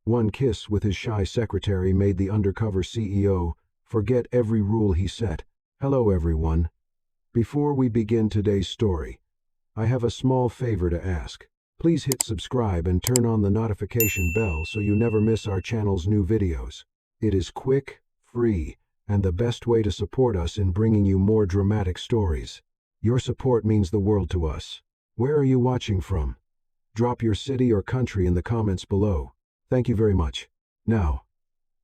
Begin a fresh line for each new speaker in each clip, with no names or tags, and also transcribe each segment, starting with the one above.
One kiss with his shy secretary made the undercover CEO forget every rule he set. Hello everyone. Before we begin today's story, I have a small favor to ask. Please hit subscribe and turn on the notification bell so you never miss our channel's new videos. It is quick, free, and the best way to support us in bringing you more dramatic stories. Your support means the world to us. Where are you watching from? Drop your city or country in the comments below. Thank you very much. Now,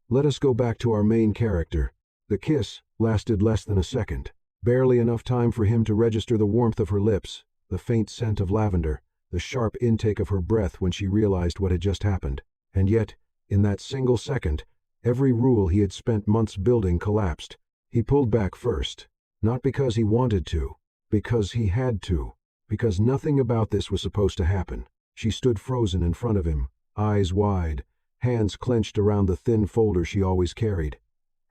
let us go back to our main character. The kiss lasted less than a second. Barely enough time for him to register the warmth of her lips, the faint scent of lavender, the sharp intake of her breath when she realized what had just happened. And yet, in that single second, every rule he had spent months building collapsed. He pulled back first, not because he wanted to, because he had to, because nothing about this was supposed to happen. She stood frozen in front of him, eyes wide, hands clenched around the thin folder she always carried.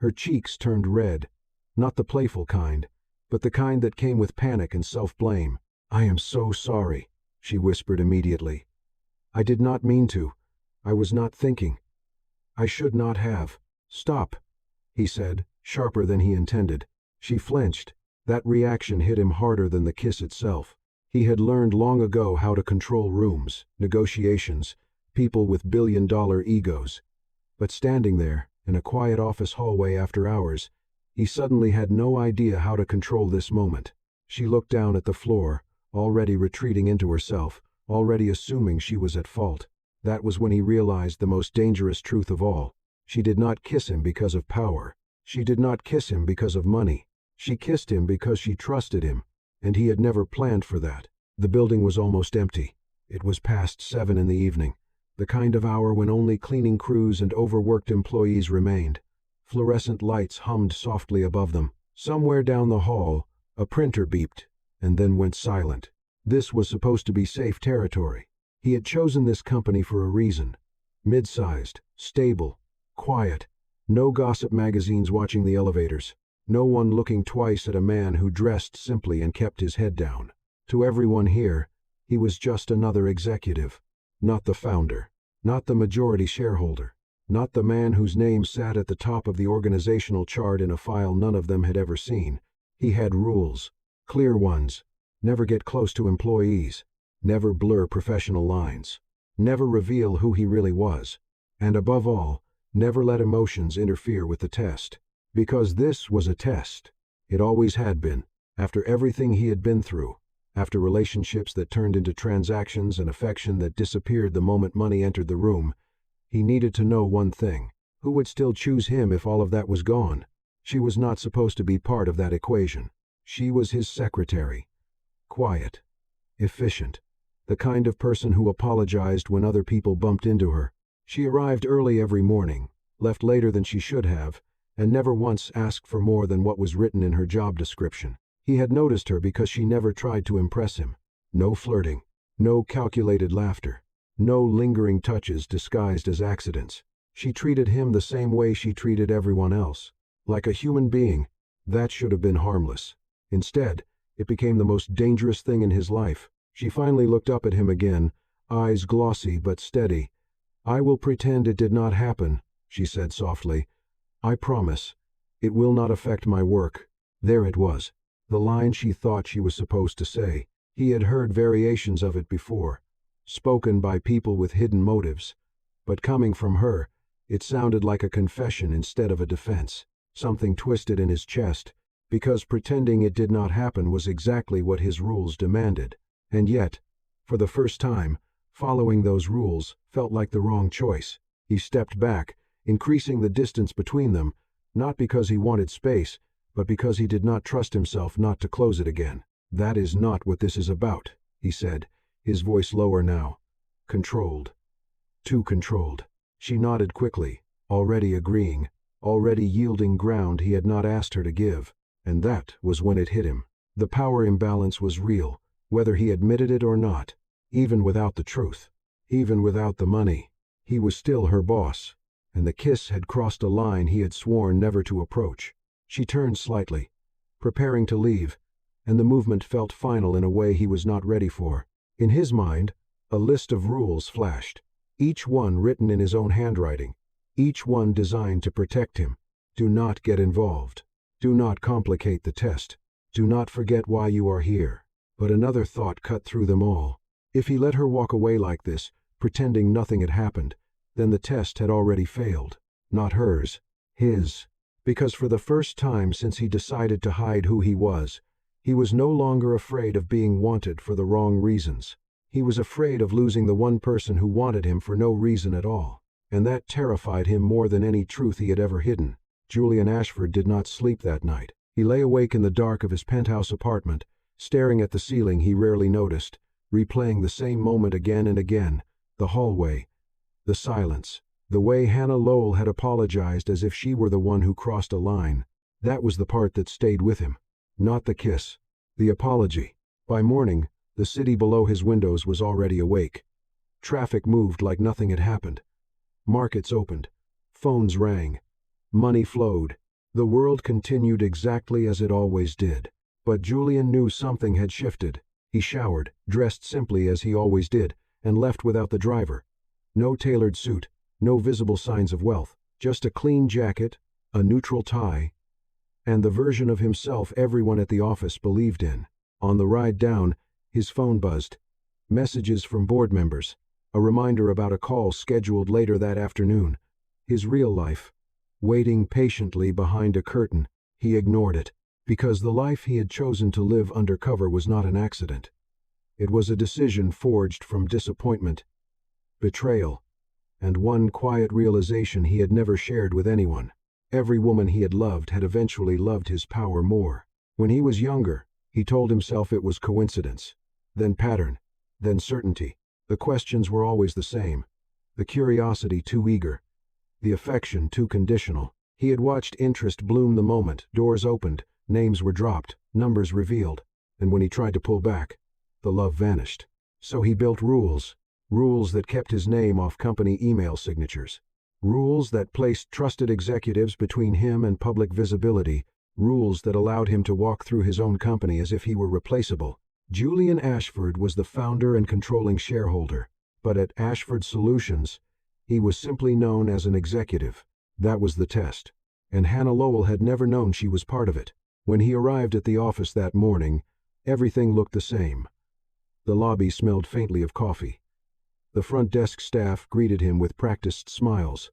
Her cheeks turned red, not the playful kind, but the kind that came with panic and self-blame. "I am so sorry," she whispered immediately. "I did not mean to. I was not thinking. I should not have." "Stop," he said, sharper than he intended. She flinched. That reaction hit him harder than the kiss itself. He had learned long ago how to control rooms, negotiations, people with billion-dollar egos. But standing there, in a quiet office hallway after hours, he suddenly had no idea how to control this moment. She looked down at the floor, already retreating into herself, already assuming she was at fault. That was when he realized the most dangerous truth of all. She did not kiss him because of power. She did not kiss him because of money. She kissed him because she trusted him, and he had never planned for that. The building was almost empty. It was past 7 in the evening, the kind of hour when only cleaning crews and overworked employees remained. Fluorescent lights hummed softly above them. Somewhere down the hall, a printer beeped, and then went silent. This was supposed to be safe territory. He had chosen this company for a reason. Mid-sized, stable, quiet, no gossip magazines watching the elevators, no one looking twice at a man who dressed simply and kept his head down. To everyone here, he was just another executive, not the founder, not the majority shareholder, not the man whose name sat at the top of the organizational chart in a file none of them had ever seen. He had rules, clear ones: never get close to employees, never blur professional lines, never reveal who he really was, and above all, never let emotions interfere with the test. Because this was a test. It always had been. After everything he had been through, after relationships that turned into transactions and affection that disappeared the moment money entered the room, he needed to know one thing: who would still choose him if all of that was gone? She was not supposed to be part of that equation. She was his secretary. Quiet, efficient, the kind of person who apologized when other people bumped into her. She arrived early every morning, left later than she should have, and never once asked for more than what was written in her job description. He had noticed her because she never tried to impress him. No flirting, no calculated laughter, no lingering touches disguised as accidents. She treated him the same way she treated everyone else, like a human being. That should have been harmless. Instead, it became the most dangerous thing in his life. She finally looked up at him again, eyes glossy but steady. "I will pretend it did not happen," she said softly. "I promise. It will not affect my work." There it was, the line she thought she was supposed to say. He had heard variations of it before, spoken by people with hidden motives, but coming from her, it sounded like a confession instead of a defense. Something twisted in his chest, because pretending it did not happen was exactly what his rules demanded. And yet, for the first time, following those rules felt like the wrong choice. He stepped back, increasing the distance between them, not because he wanted space, but because he did not trust himself not to close it again. "That is not what this is about," he said, his voice lower now. "Controlled. Too controlled." She nodded quickly, already agreeing, already yielding ground he had not asked her to give. And that was when it hit him. The power imbalance was real, whether he admitted it or not. Even without the truth, even without the money, he was still her boss. And the kiss had crossed a line he had sworn never to approach. She turned slightly, preparing to leave, and the movement felt final in a way he was not ready for. In his mind, a list of rules flashed. each one written in his own handwriting, each one designed to protect him. Do not get involved. Do not complicate the test. Do not forget why you are here. But another thought cut through them all. If he let her walk away like this, pretending nothing had happened, then the test had already failed. Not hers, his. Because for the first time since he decided to hide who he was no longer afraid of being wanted for the wrong reasons. He was afraid of losing the one person who wanted him for no reason at all. And that terrified him more than any truth he had ever hidden. Julian Ashford did not sleep that night. He lay awake in the dark of his penthouse apartment, staring at the ceiling he rarely noticed, replaying the same moment again and again, the hallway, the silence, the way Hannah Lowell had apologized as if she were the one who crossed a line. That was the part that stayed with him. Not the kiss, the apology. By morning, the city below his windows was already awake. Traffic moved like nothing had happened. Markets opened. Phones rang. Money flowed. The world continued exactly as it always did. But Julian knew something had shifted. He showered, dressed simply as he always did, and left without the driver. No tailored suit, no visible signs of wealth, just a clean jacket, a neutral tie, and the version of himself everyone at the office believed in. On the ride down, his phone buzzed. Messages from board members. A reminder about a call scheduled later that afternoon. His real life. Waiting patiently behind a curtain, he ignored it, because the life he had chosen to live undercover was not an accident. It was a decision forged from disappointment, betrayal, and one quiet realization he had never shared with anyone. Every woman he had loved had eventually loved his power more. When he was younger, he told himself it was coincidence, then pattern, then certainty. The questions were always the same. The curiosity too eager. The affection too conditional. He had watched interest bloom the moment doors opened, names were dropped, numbers revealed, and when he tried to pull back, the love vanished. So he built rules. Rules that kept his name off company email signatures. Rules that placed trusted executives between him and public visibility. Rules that allowed him to walk through his own company as if he were replaceable. Julian Ashford was the founder and controlling shareholder, but at Ashford Solutions, he was simply known as an executive. That was the test, and Hannah Lowell had never known she was part of it. When he arrived at the office that morning, everything looked the same. The lobby smelled faintly of coffee. The front desk staff greeted him with practiced smiles.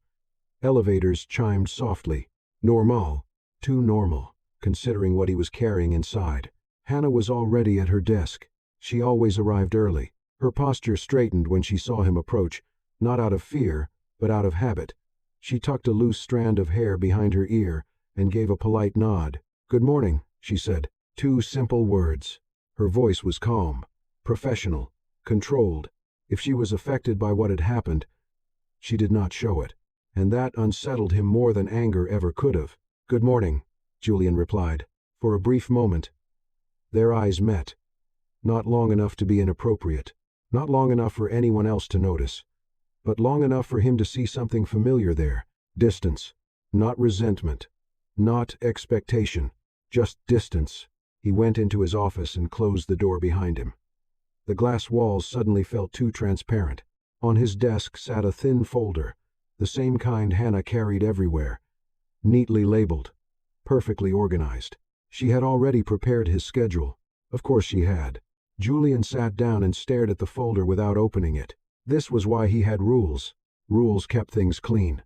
Elevators chimed softly. Normal, too normal, considering what he was carrying inside. Hannah was already at her desk. She always arrived early. Her posture straightened when she saw him approach, not out of fear, but out of habit. She tucked a loose strand of hair behind her ear and gave a polite nod. "Good morning," she said. 2 simple words. Her voice was calm, professional, controlled. If she was affected by what had happened, she did not show it, and that unsettled him more than anger ever could have. "Good morning," Julian replied. For a brief moment, their eyes met. Not long enough to be inappropriate, not long enough for anyone else to notice, but long enough for him to see something familiar there. Distance. Not resentment. Not expectation. Just distance. He went into his office and closed the door behind him. The glass walls suddenly felt too transparent. On his desk sat a thin folder, the same kind Hannah carried everywhere, neatly labeled, perfectly organized. She had already prepared his schedule. Of course she had. Julian sat down and stared at the folder without opening it. This was why he had rules. Rules kept things clean.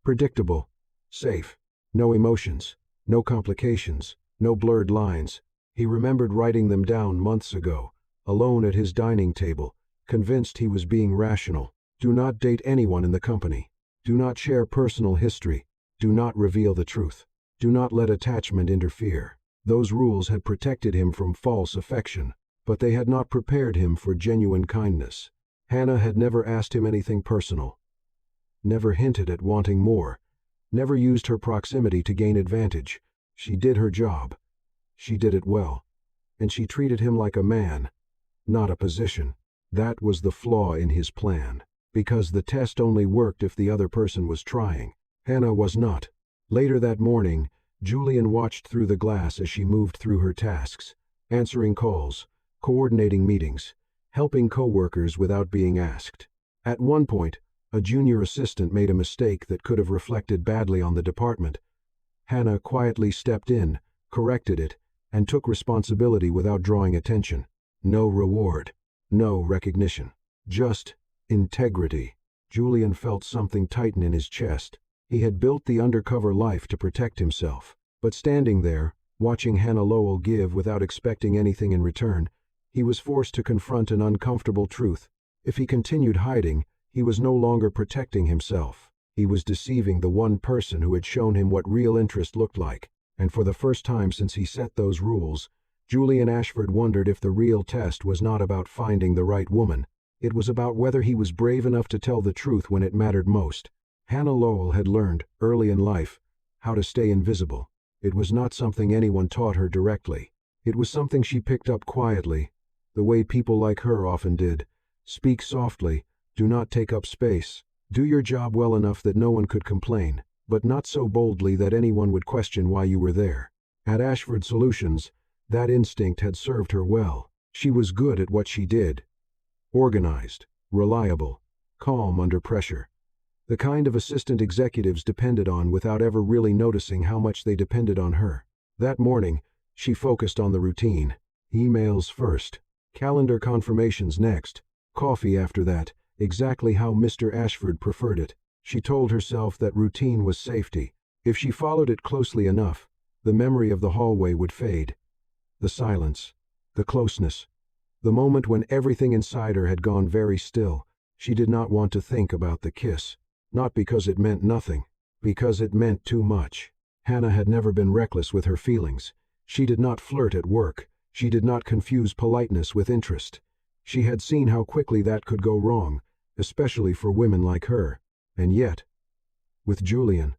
Predictable. Safe. No emotions. No complications. No blurred lines. He remembered writing them down months ago, alone at his dining table, convinced he was being rational. Do not date anyone in the company. Do not share personal history. Do not reveal the truth. Do not let attachment interfere. Those rules had protected him from false affection, but they had not prepared him for genuine kindness. Hannah had never asked him anything personal, never hinted at wanting more, never used her proximity to gain advantage. She did her job. She did it well. And she treated him like a man, not a position. That was the flaw in his plan, because the test only worked if the other person was trying. Hannah was not. Later that morning, Julian watched through the glass as she moved through her tasks, answering calls, coordinating meetings, helping coworkers without being asked. At one point, a junior assistant made a mistake that could have reflected badly on the department. Hannah quietly stepped in, corrected it, and took responsibility without drawing attention. No reward, no recognition, just integrity. Julian felt something tighten in his chest. He had built the undercover life to protect himself. But standing there, watching Hannah Lowell give without expecting anything in return, he was forced to confront an uncomfortable truth. If he continued hiding, he was no longer protecting himself. He was deceiving the one person who had shown him what real interest looked like. And for the first time since he set those rules, Julian Ashford wondered if the real test was not about finding the right woman. It was about whether he was brave enough to tell the truth when it mattered most. Hannah Lowell had learned, early in life, how to stay invisible. It was not something anyone taught her directly. It was something she picked up quietly, the way people like her often did. Speak softly, do not take up space, do your job well enough that no one could complain, but not so boldly that anyone would question why you were there. At Ashford Solutions, that instinct had served her well. She was good at what she did. Organized, reliable, calm under pressure. The kind of assistant executives depended on without ever really noticing how much they depended on her. That morning, she focused on the routine. Emails first, calendar confirmations next, coffee after that, exactly how Mr. Ashford preferred it. She told herself that routine was safety. If she followed it closely enough, the memory of the hallway would fade. The silence, the closeness, the moment when everything inside her had gone very still. She did not want to think about the kiss. Not because it meant nothing, because it meant too much. Hannah had never been reckless with her feelings. She did not flirt at work. She did not confuse politeness with interest. She had seen how quickly that could go wrong, especially for women like her. And yet, with Julian,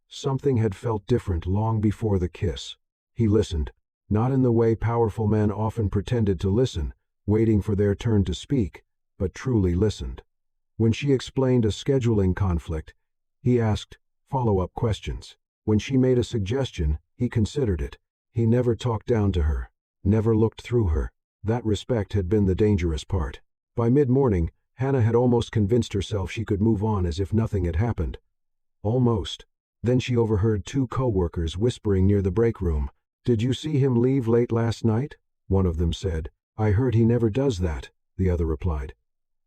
something had felt different long before the kiss. He listened, not in the way powerful men often pretended to listen, waiting for their turn to speak, but truly listened. When she explained a scheduling conflict, he asked follow-up questions. When she made a suggestion, he considered it. He never talked down to her, never looked through her. That respect had been the dangerous part. By mid-morning, Hannah had almost convinced herself she could move on as if nothing had happened. Almost. Then she overheard two co-workers whispering near the break room. "Did you see him leave late last night?" one of them said. "I heard he never does that," the other replied.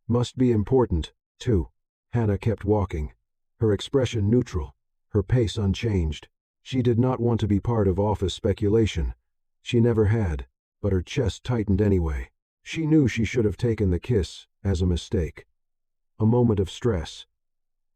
"Must be important, too." Hannah kept walking, her expression neutral, her pace unchanged. She did not want to be part of office speculation. She never had, but her chest tightened anyway. She knew she should have taken the kiss as a mistake. A moment of stress.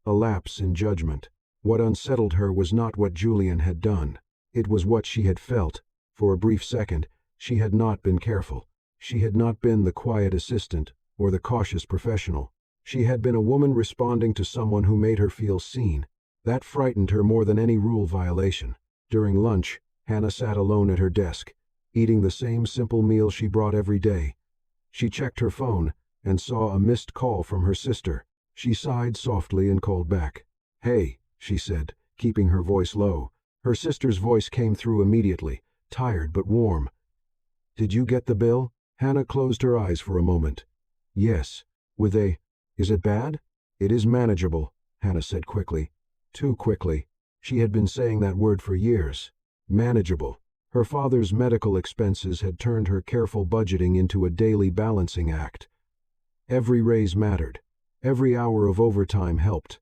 A lapse in judgment. What unsettled her was not what Julian had done. It was what she had felt. For a brief second, she had not been careful. She had not been the quiet assistant or the cautious professional. She had been a woman responding to someone who made her feel seen. That frightened her more than any rule violation. During lunch, Hannah sat alone at her desk, eating the same simple meal she brought every day. She checked her phone and saw a missed call from her sister. She sighed softly and called back. "Hey," she said, keeping her voice low. Her sister's voice came through immediately, tired but warm. "Did you get the bill?" Hannah closed her eyes for a moment. "Yes," with a, "Is it bad?" "It is manageable," Hannah said quickly. Too quickly. She had been saying that word for years. Manageable. Her father's medical expenses had turned her careful budgeting into a daily balancing act. Every raise mattered. Every hour of overtime helped.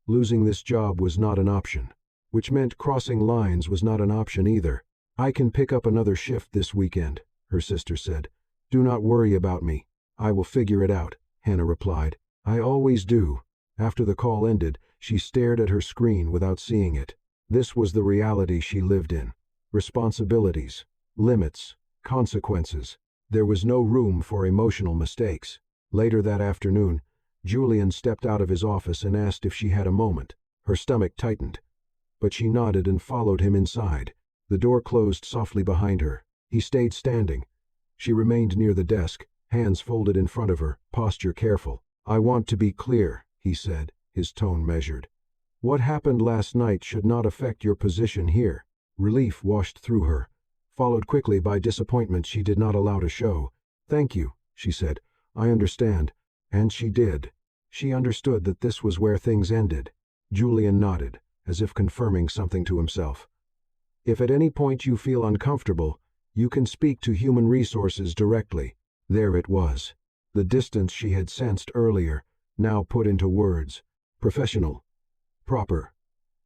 Losing this job was not an option, which meant crossing lines was not an option either. "I can pick up another shift this weekend," her sister said. "Do not worry about me. I will figure it out," Hannah replied. "I always do." After the call ended, she stared at her screen without seeing it. This was the reality she lived in. Responsibilities, limits, consequences. There was no room for emotional mistakes. Later that afternoon, Julian stepped out of his office and asked if she had a moment. Her stomach tightened, but she nodded and followed him inside. The door closed softly behind her. He stayed standing. She remained near the desk, hands folded in front of her, posture careful. "I want to be clear," he said, his tone measured. "What happened last night should not affect your position here." Relief washed through her, followed quickly by disappointment she did not allow to show. "Thank you," she said. "I understand." And she did. She understood that this was where things ended. Julian nodded, as if confirming something to himself. If at any point you feel uncomfortable, you can speak to human resources directly. There it was. The distance she had sensed earlier, now put into words. Professional. Proper.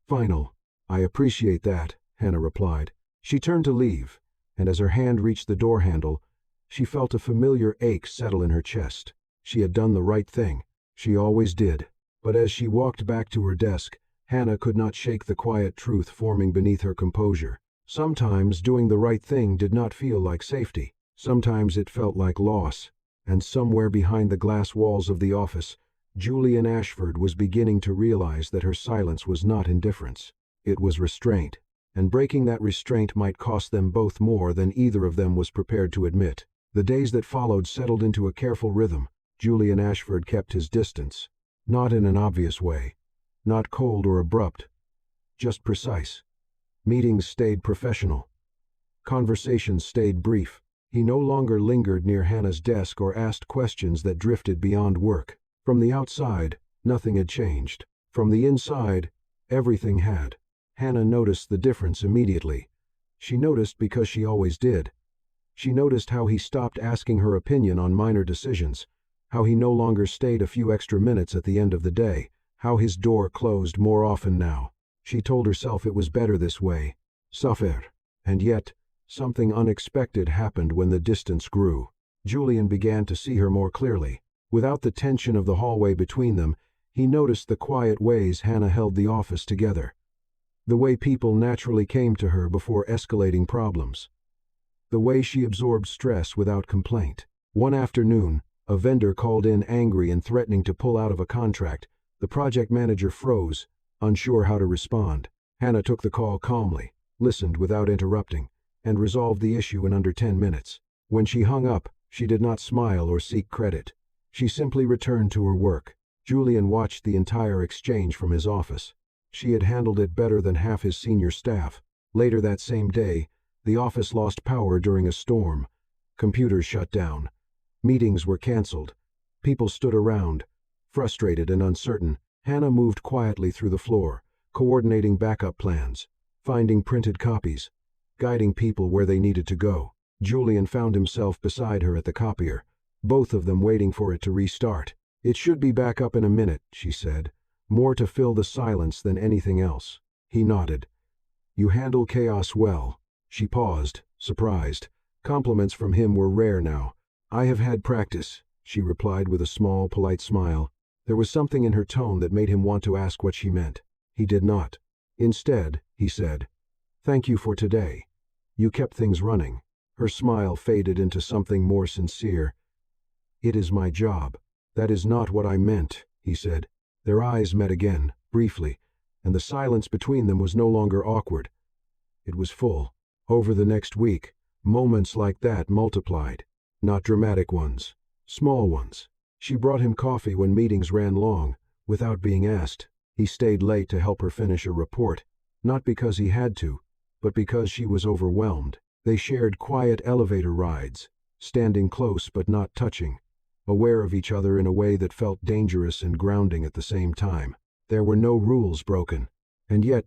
Final. I appreciate that, Hannah replied. She turned to leave, and as her hand reached the door handle, she felt a familiar ache settle in her chest. She had done the right thing. She always did. But as she walked back to her desk, Hannah could not shake the quiet truth forming beneath her composure. Sometimes doing the right thing did not feel like safety. Sometimes it felt like loss. And somewhere behind the glass walls of the office, Julian Ashford was beginning to realize that her silence was not indifference. It was restraint. And breaking that restraint might cost them both more than either of them was prepared to admit. The days that followed settled into a careful rhythm. Julian Ashford kept his distance. Not in an obvious way. Not cold or abrupt. Just precise. Meetings stayed professional. Conversations stayed brief. He no longer lingered near Hannah's desk or asked questions that drifted beyond work. From the outside, nothing had changed. From the inside, everything had. Hannah noticed the difference immediately. She noticed because she always did. She noticed how he stopped asking her opinion on minor decisions, how he no longer stayed a few extra minutes at the end of the day, how his door closed more often now. She told herself it was better this way. Suffer. And yet, something unexpected happened when the distance grew. Julian began to see her more clearly. Without the tension of the hallway between them, he noticed the quiet ways Hannah held the office together. The way people naturally came to her before escalating problems. The way she absorbed stress without complaint. One afternoon, a vendor called in angry and threatening to pull out of a contract. The project manager froze, unsure how to respond. Hannah took the call calmly, listened without interrupting, and resolved the issue in under 10 minutes. When she hung up, she did not smile or seek credit. She simply returned to her work. Julian watched the entire exchange from his office. She had handled it better than half his senior staff. Later that same day, the office lost power during a storm. Computers shut down. Meetings were canceled. People stood around, frustrated and uncertain. Hannah moved quietly through the floor, coordinating backup plans, finding printed copies, guiding people where they needed to go. Julian found himself beside her at the copier, both of them waiting for it to restart. It should be back up in a minute, she said, more to fill the silence than anything else. He nodded. You handle chaos well. She paused, surprised. Compliments from him were rare now. I have had practice, she replied with a small, polite smile. There was something in her tone that made him want to ask what she meant. He did not. Instead, he said, Thank you for today. You kept things running. Her smile faded into something more sincere. It is my job. That is not what I meant, he said. Their eyes met again, briefly, and the silence between them was no longer awkward. It was full. Over the next week, moments like that multiplied. Not dramatic ones, small ones. She brought him coffee when meetings ran long, without being asked. He stayed late to help her finish a report, not because he had to, but because she was overwhelmed. They shared quiet elevator rides, standing close but not touching, aware of each other in a way that felt dangerous and grounding at the same time. There were no rules broken, and yet,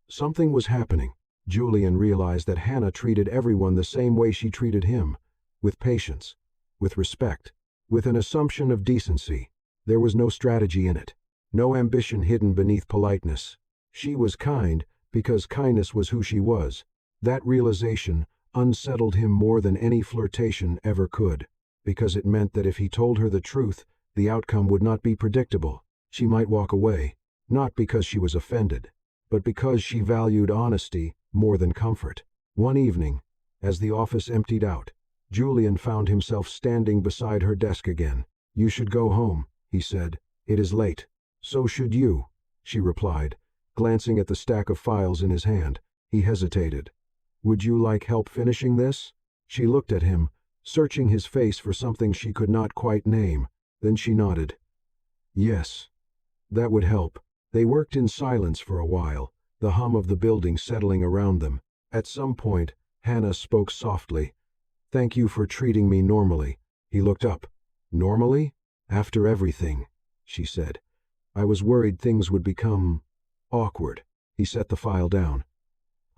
something was happening. Julian realized that Hannah treated everyone the same way she treated him, with patience, with respect, with an assumption of decency. There was no strategy in it, no ambition hidden beneath politeness. She was kind because kindness was who she was. That realization unsettled him more than any flirtation ever could, because it meant that if he told her the truth, the outcome would not be predictable. She might walk away, not because she was offended, but because she valued honesty more than comfort. One evening, as the office emptied out, Julian found himself standing beside her desk again. You should go home, he said. It is late. So should you, she replied, glancing at the stack of files in his hand. He hesitated. Would you like help finishing this? She looked at him, searching his face for something she could not quite name. Then she nodded. Yes. That would help. They worked in silence for a while, the hum of the building settling around them. At some point, Hannah spoke softly. Thank you for treating me normally. He looked up. Normally? After everything. she said. "I was worried things would become awkward." He set the file down.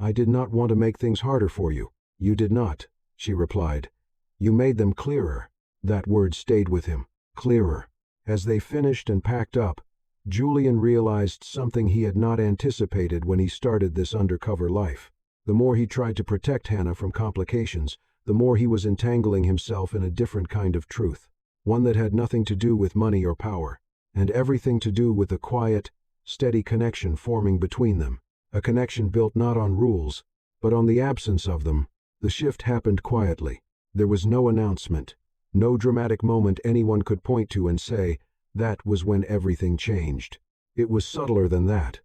"I did not want to make things harder for you." "You did not," she replied. "You made them clearer." That word stayed with him. Clearer. As they finished and packed up, Julian realized something he had not anticipated when he started this undercover life. The more he tried to protect Hannah from complications, the more he was entangling himself in a different kind of truth, one that had nothing to do with money or power, and everything to do with the quiet, steady connection forming between them, a connection built not on rules, but on the absence of them. The shift happened quietly. There was no announcement, no dramatic moment anyone could point to and say, that was when everything changed. It was subtler than that,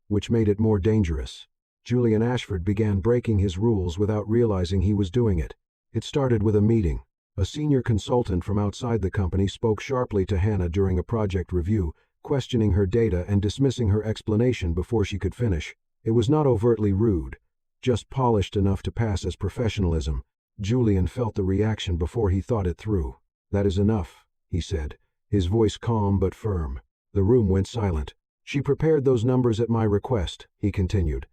which made it more dangerous. Julian Ashford began breaking his rules without realizing he was doing it. It started with a meeting. A senior consultant from outside the company spoke sharply to Hannah during a project review, questioning her data and dismissing her explanation before she could finish. It was not overtly rude, just polished enough to pass as professionalism. Julian felt the reaction before he thought it through. "That is enough," he said, his voice calm but firm. The room went silent. "She prepared those numbers at my request," he continued.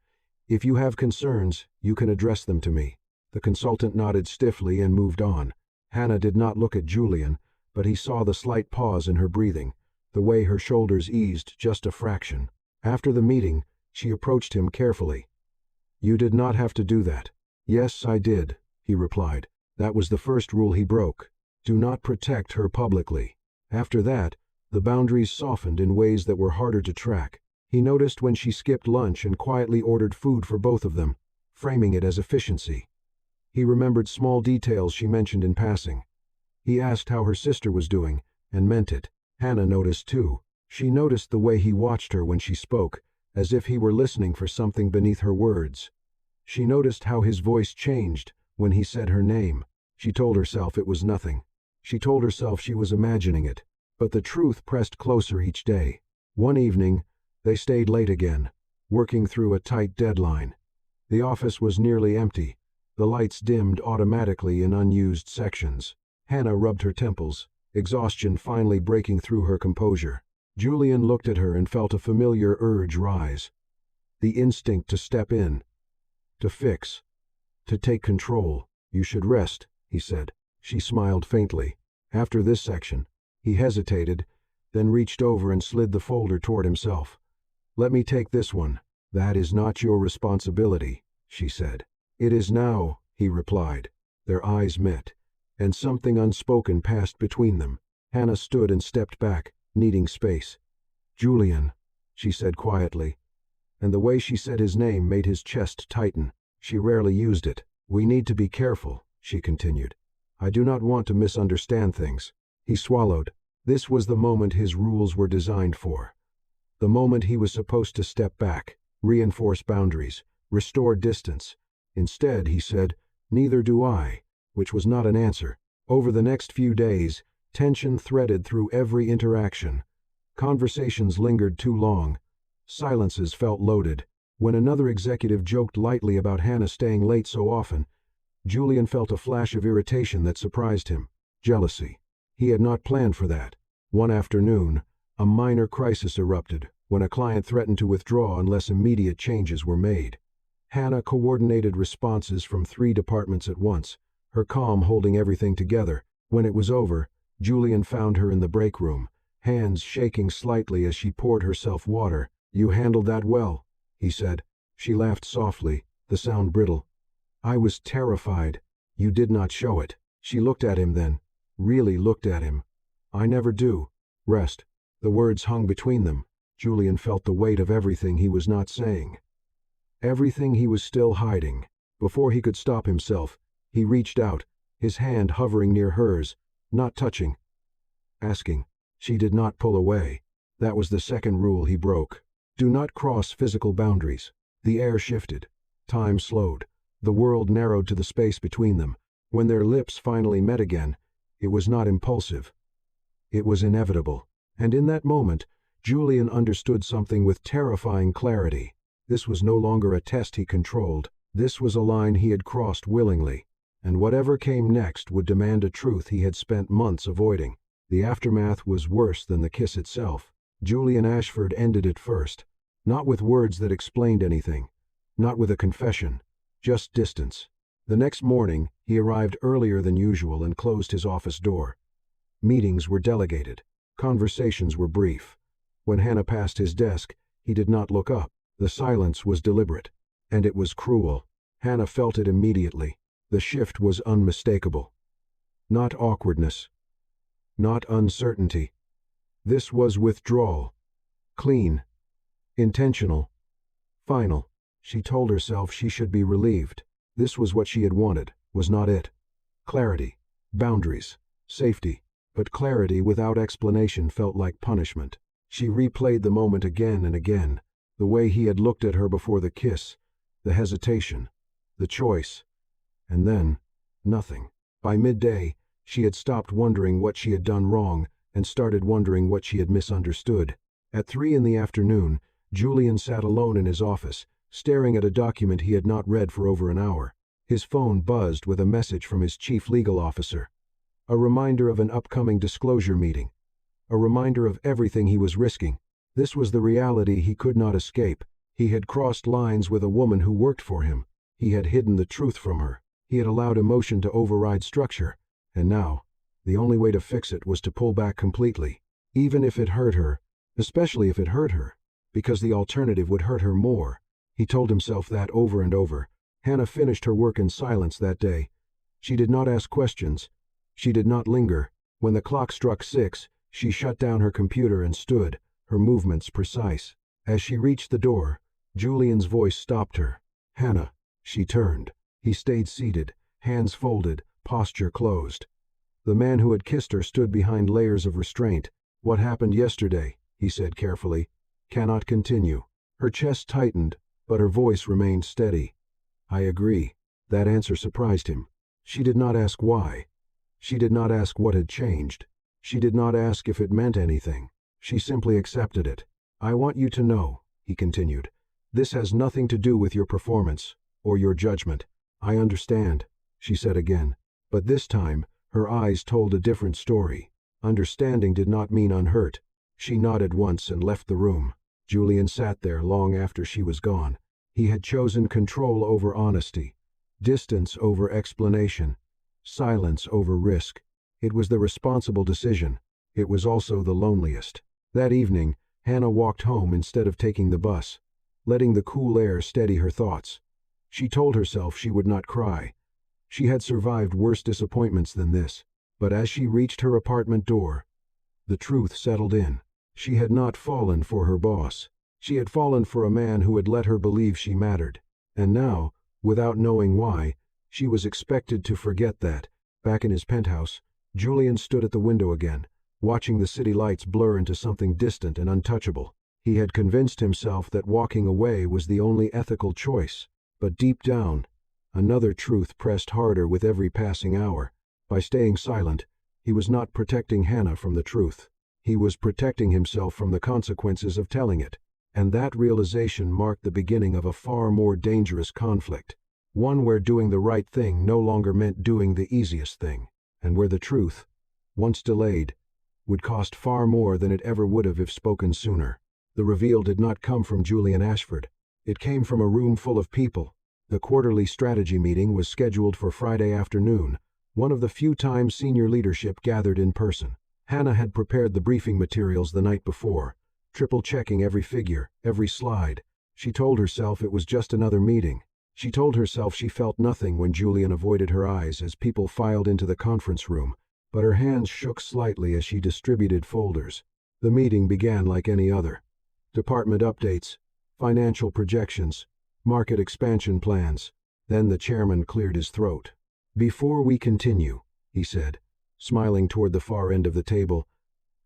"If you have concerns, you can address them to me." The consultant nodded stiffly and moved on. Hannah did not look at Julian, but he saw the slight pause in her breathing, the way her shoulders eased just a fraction. After the meeting, she approached him carefully. "You did not have to do that." "Yes, I did," he replied. "That was the first rule he broke. Do not protect her publicly." After that, the boundaries softened in ways that were harder to track. He noticed when she skipped lunch and quietly ordered food for both of them, framing it as efficiency. He remembered small details she mentioned in passing. He asked how her sister was doing, and meant it. Hannah noticed too. She noticed the way he watched her when she spoke, as if he were listening for something beneath her words. She noticed how his voice changed when he said her name. She told herself it was nothing. She told herself she was imagining it. But the truth pressed closer each day. One evening, they stayed late again, working through a tight deadline. The office was nearly empty. The lights dimmed automatically in unused sections. Hannah rubbed her temples, exhaustion finally breaking through her composure. Julian looked at her and felt a familiar urge rise. The instinct to step in, to fix, to take control. "You should rest," he said. She smiled faintly. After this section, he hesitated, then reached over and slid the folder toward himself. "Let me take this one." "That is not your responsibility," she said. "It is now," he replied. Their eyes met, and something unspoken passed between them. Hannah stood and stepped back, needing space. "Julian," she said quietly, and the way she said his name made his chest tighten. She rarely used it. "We need to be careful," she continued. "I do not want to misunderstand things." He swallowed. This was the moment his rules were designed for. The moment he was supposed to step back, reinforce boundaries, restore distance. Instead, he said, "Neither do I," which was not an answer. Over the next few days, tension threaded through every interaction. Conversations lingered too long. Silences felt loaded. When another executive joked lightly about Hannah staying late so often, Julian felt a flash of irritation that surprised him. Jealousy. He had not planned for that. One afternoon, a minor crisis erupted when a client threatened to withdraw unless immediate changes were made. Hannah coordinated responses from 3 departments at once, her calm holding everything together. When it was over, Julian found her in the break room, hands shaking slightly as she poured herself water. "You handled that well," he said. She laughed softly, the sound brittle. "I was terrified. You did not show it." She looked at him then, really looked at him. "I never do." "Rest." The words hung between them. Julian felt the weight of everything he was not saying. Everything he was still hiding. Before he could stop himself, he reached out, his hand hovering near hers, not touching, asking. She did not pull away. That was the second rule he broke. Do not cross physical boundaries. The air shifted. Time slowed. The world narrowed to the space between them. When their lips finally met again, it was not impulsive. It was inevitable. And in that moment, Julian understood something with terrifying clarity. This was no longer a test he controlled. This was a line he had crossed willingly. And whatever came next would demand a truth he had spent months avoiding. The aftermath was worse than the kiss itself. Julian Ashford ended it first, not with words that explained anything, not with a confession, just distance. The next morning, he arrived earlier than usual and closed his office door. Meetings were delegated. Conversations were brief. When Hannah passed his desk, he did not look up. The silence was deliberate, and it was cruel. Hannah felt it immediately. The shift was unmistakable. Not awkwardness. Not uncertainty. This was withdrawal. Clean. Intentional. Final. She told herself she should be relieved. This was what she had wanted, was not it? Clarity. Boundaries. Safety. But clarity without explanation felt like punishment. She replayed the moment again and again, the way he had looked at her before the kiss, the hesitation, the choice, and then, nothing. By midday, she had stopped wondering what she had done wrong and started wondering what she had misunderstood. At 3 in the afternoon, Julian sat alone in his office, staring at a document he had not read for over an hour. His phone buzzed with a message from his chief legal officer. A reminder of an upcoming disclosure meeting. A reminder of everything he was risking. This was the reality he could not escape. He had crossed lines with a woman who worked for him. He had hidden the truth from her. He had allowed emotion to override structure. And now, the only way to fix it was to pull back completely. Even if it hurt her, especially if it hurt her, because the alternative would hurt her more. He told himself that over and over. Hannah finished her work in silence that day. She did not ask questions. She did not linger. When the clock struck 6, she shut down her computer and stood, her movements precise. As she reached the door, Julian's voice stopped her. Hannah. She turned. He stayed seated, hands folded, posture closed. The man who had kissed her stood behind layers of restraint. What happened yesterday, he said carefully, cannot continue. Her chest tightened, but her voice remained steady. I agree. That answer surprised him. She did not ask why. She did not ask what had changed. She did not ask if it meant anything. She simply accepted it. I want you to know, he continued, this has nothing to do with your performance, or your judgment. I understand, she said again. But this time, her eyes told a different story. Understanding did not mean unhurt. She nodded once and left the room. Julian sat there long after she was gone. He had chosen control over honesty, distance over explanation, silence over risk. It was the responsible decision. It was also the loneliest. That evening, Hannah walked home instead of taking the bus, letting the cool air steady her thoughts. She told herself she would not cry. She had survived worse disappointments than this. But as she reached her apartment door, the truth settled in. She had not fallen for her boss. She had fallen for a man who had let her believe she mattered. And now, without knowing why, she was expected to forget that. Back in his penthouse, Julian stood at the window again, watching the city lights blur into something distant and untouchable. He had convinced himself that walking away was the only ethical choice. But deep down, another truth pressed harder with every passing hour. By staying silent, he was not protecting Hannah from the truth. He was protecting himself from the consequences of telling it. And that realization marked the beginning of a far more dangerous conflict. One where doing the right thing no longer meant doing the easiest thing. And where the truth, once delayed, would cost far more than it ever would have if spoken sooner. The reveal did not come from Julian Ashford. It came from a room full of people. The quarterly strategy meeting was scheduled for Friday afternoon, one of the few times senior leadership gathered in person. Hannah had prepared the briefing materials the night before, triple-checking every figure, every slide. She told herself it was just another meeting. She told herself she felt nothing when Julian avoided her eyes as people filed into the conference room, but her hands shook slightly as she distributed folders. The meeting began like any other. Department updates, financial projections, market expansion plans. Then the chairman cleared his throat. Before we continue, he said, smiling toward the far end of the table,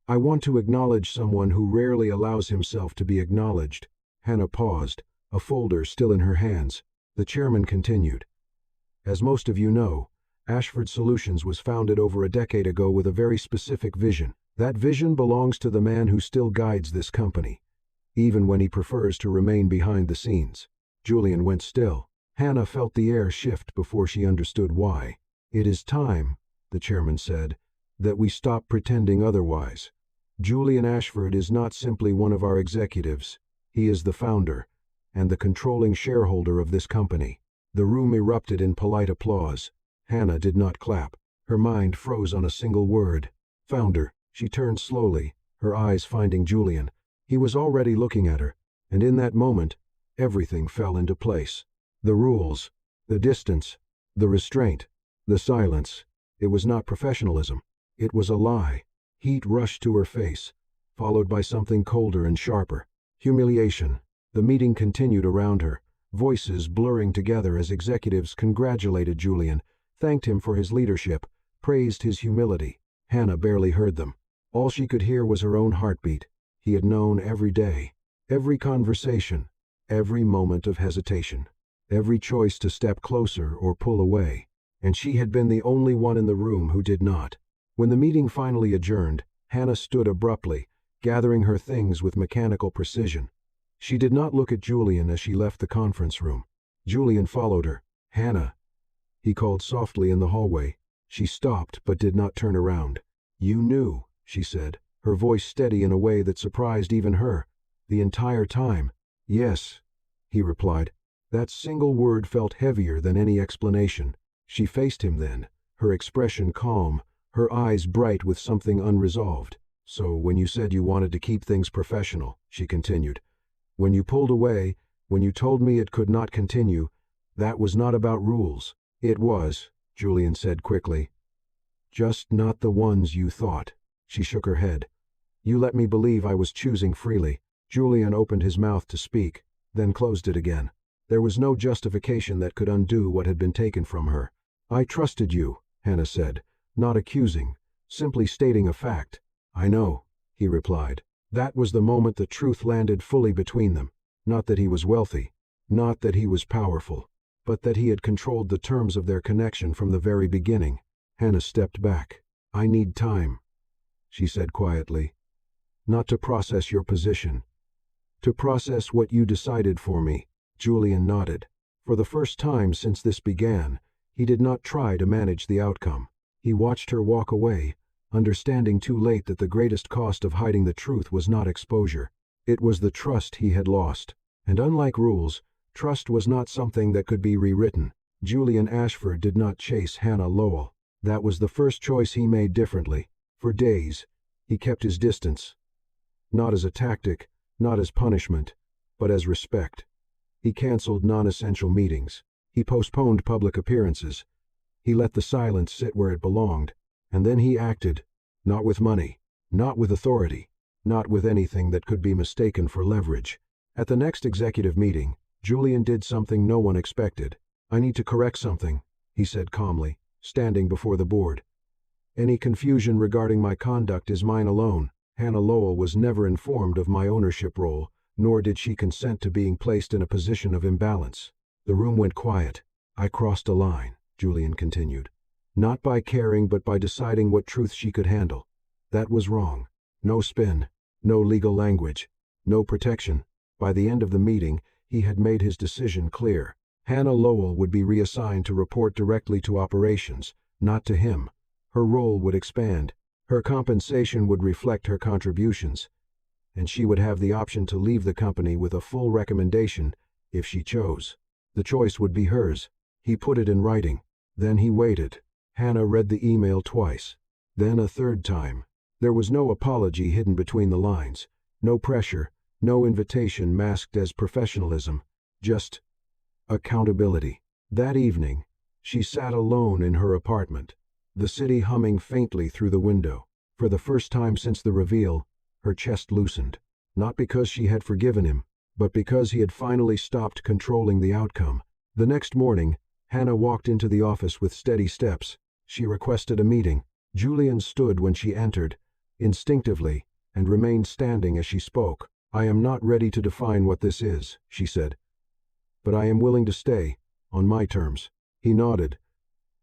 I want to acknowledge someone who rarely allows himself to be acknowledged. Hannah paused, a folder still in her hands. The chairman continued. As most of you know, Ashford Solutions was founded over a decade ago with a very specific vision. That vision belongs to the man who still guides this company, even when he prefers to remain behind the scenes. Julian went still. Hannah felt the air shift before she understood why. It is time, the chairman said. that we stop pretending otherwise. Julian Ashford is not simply one of our executives. He is the founder and the controlling shareholder of this company." The room erupted in polite applause. Hannah did not clap. Her mind froze on a single word. Founder. She turned slowly, her eyes finding Julian. He was already looking at her, and in that moment, everything fell into place. The rules, the distance, the restraint, the silence. It was not professionalism. It was a lie. Heat rushed to her face, followed by something colder and sharper. Humiliation. The meeting continued around her, voices blurring together as executives congratulated Julian, thanked him for his leadership, praised his humility. Hannah barely heard them. All she could hear was her own heartbeat. He had known every day, every conversation, every moment of hesitation, every choice to step closer or pull away, and she had been the only one in the room who did not. When the meeting finally adjourned, Hannah stood abruptly, gathering her things with mechanical precision. She did not look at Julian as she left the conference room. Julian followed her. "Hannah," he called softly in the hallway. She stopped but did not turn around. "You knew," she said, her voice steady in a way that surprised even her. "The entire time." "Yes," he replied. That single word felt heavier than any explanation. She faced him then, her expression calm, her eyes bright with something unresolved. "So when you said you wanted to keep things professional," she continued, "when you pulled away, when you told me it could not continue, that was not about rules." "It was," Julian said quickly. "Just not the ones you thought." She shook her head. "You let me believe I was choosing freely." Julian opened his mouth to speak, then closed it again. There was no justification that could undo what had been taken from her. "I trusted you," Hannah said, not accusing, simply stating a fact. "I know," he replied. That was the moment the truth landed fully between them. Not that he was wealthy, not that he was powerful, but that he had controlled the terms of their connection from the very beginning. Hannah stepped back. "I need time," she said quietly. "Not to process your position. To process what you decided for me." Julian nodded. For the first time since this began, he did not try to manage the outcome. He watched her walk away, understanding too late that the greatest cost of hiding the truth was not exposure. It was the trust he had lost. And unlike rules, trust was not something that could be rewritten. Julian Ashford did not chase Hannah Lowell. That was the first choice he made differently. For days, he kept his distance. Not as a tactic, not as punishment, but as respect. He canceled non-essential meetings. He postponed public appearances. He let the silence sit where it belonged. And then he acted, not with money, not with authority, not with anything that could be mistaken for leverage. At the next executive meeting, Julian did something no one expected. "I need to correct something," he said calmly, standing before the board. "Any confusion regarding my conduct is mine alone. Hannah Lowell was never informed of my ownership role, nor did she consent to being placed in a position of imbalance." The room went quiet. "I crossed a line," Julian continued. "Not by caring, but by deciding what truth she could handle. That was wrong. No spin, no legal language, no protection." By the end of the meeting, he had made his decision clear. Hannah Lowell would be reassigned to report directly to operations, not to him. Her role would expand. Her compensation would reflect her contributions, and she would have the option to leave the company with a full recommendation if she chose. The choice would be hers. He put it in writing. Then he waited. Hannah read the email twice, then a third time. There was no apology hidden between the lines, no pressure, no invitation masked as professionalism, just accountability. That evening, she sat alone in her apartment, the city humming faintly through the window. For the first time since the reveal, her chest loosened, not because she had forgiven him, but because he had finally stopped controlling the outcome. The next morning, Hannah walked into the office with steady steps. She requested a meeting. Julian stood when she entered, instinctively, and remained standing as she spoke. "I am not ready to define what this is," she said. "But I am willing to stay, on my terms." He nodded.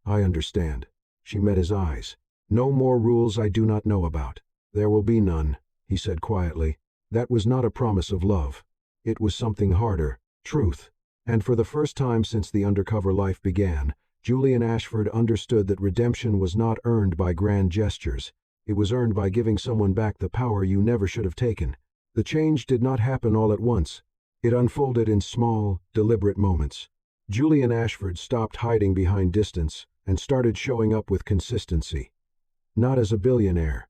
"I understand." She met his eyes. "No more rules I do not know about." "There will be none," he said quietly. That was not a promise of love. It was something harder, truth. And for the first time since the undercover life began, Julian Ashford understood that redemption was not earned by grand gestures. It was earned by giving someone back the power you never should have taken. The change did not happen all at once. It unfolded in small, deliberate moments. Julian Ashford stopped hiding behind distance and started showing up with consistency. Not as a billionaire,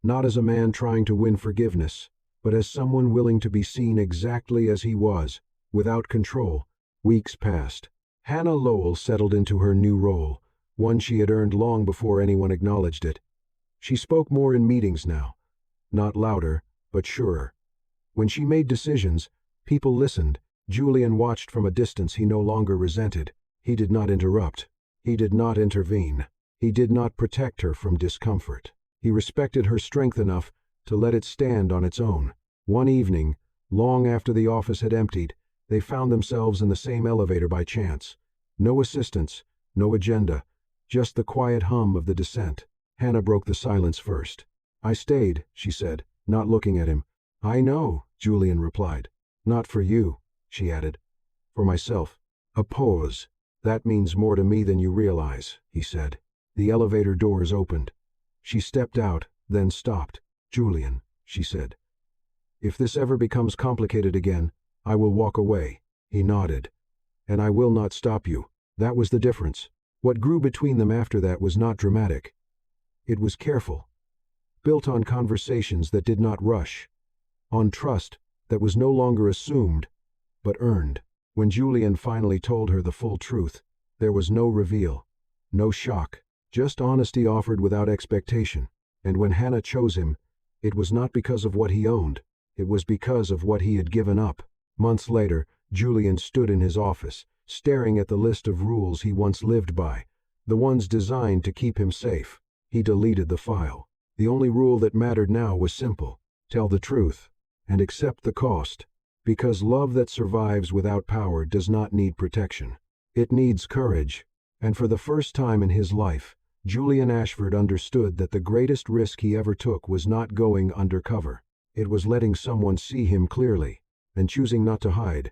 not as a man trying to win forgiveness, but as someone willing to be seen exactly as he was, without control. Weeks passed. Hannah Lowell settled into her new role, one she had earned long before anyone acknowledged it. She spoke more in meetings now, not louder, but surer. When she made decisions, people listened. Julian watched from a distance he no longer resented. He did not interrupt. He did not intervene. He did not protect her from discomfort. He respected her strength enough to let it stand on its own. One evening, long after the office had emptied, they found themselves in the same elevator by chance. No assistance, no agenda, just the quiet hum of the descent. Hannah broke the silence first. "I stayed," she said, not looking at him. "I know," Julian replied. "Not for you," she added. "For myself." A pause. "That means more to me than you realize," he said. The elevator doors opened. She stepped out, then stopped. "Julian," she said, "if this ever becomes complicated again, I will walk away." He nodded. "And I will not stop you." That was the difference. What grew between them after that was not dramatic. It was careful, built on conversations that did not rush, on trust that was no longer assumed, but earned. When Julian finally told her the full truth, there was no reveal, no shock, just honesty offered without expectation. And when Hannah chose him, it was not because of what he owned, it was because of what he had given up. Months later, Julian stood in his office, staring at the list of rules he once lived by, the ones designed to keep him safe. He deleted the file. The only rule that mattered now was simple: tell the truth, and accept the cost. Because love that survives without power does not need protection. It needs courage. And for the first time in his life, Julian Ashford understood that the greatest risk he ever took was not going undercover. It was letting someone see him clearly, and choosing not to hide.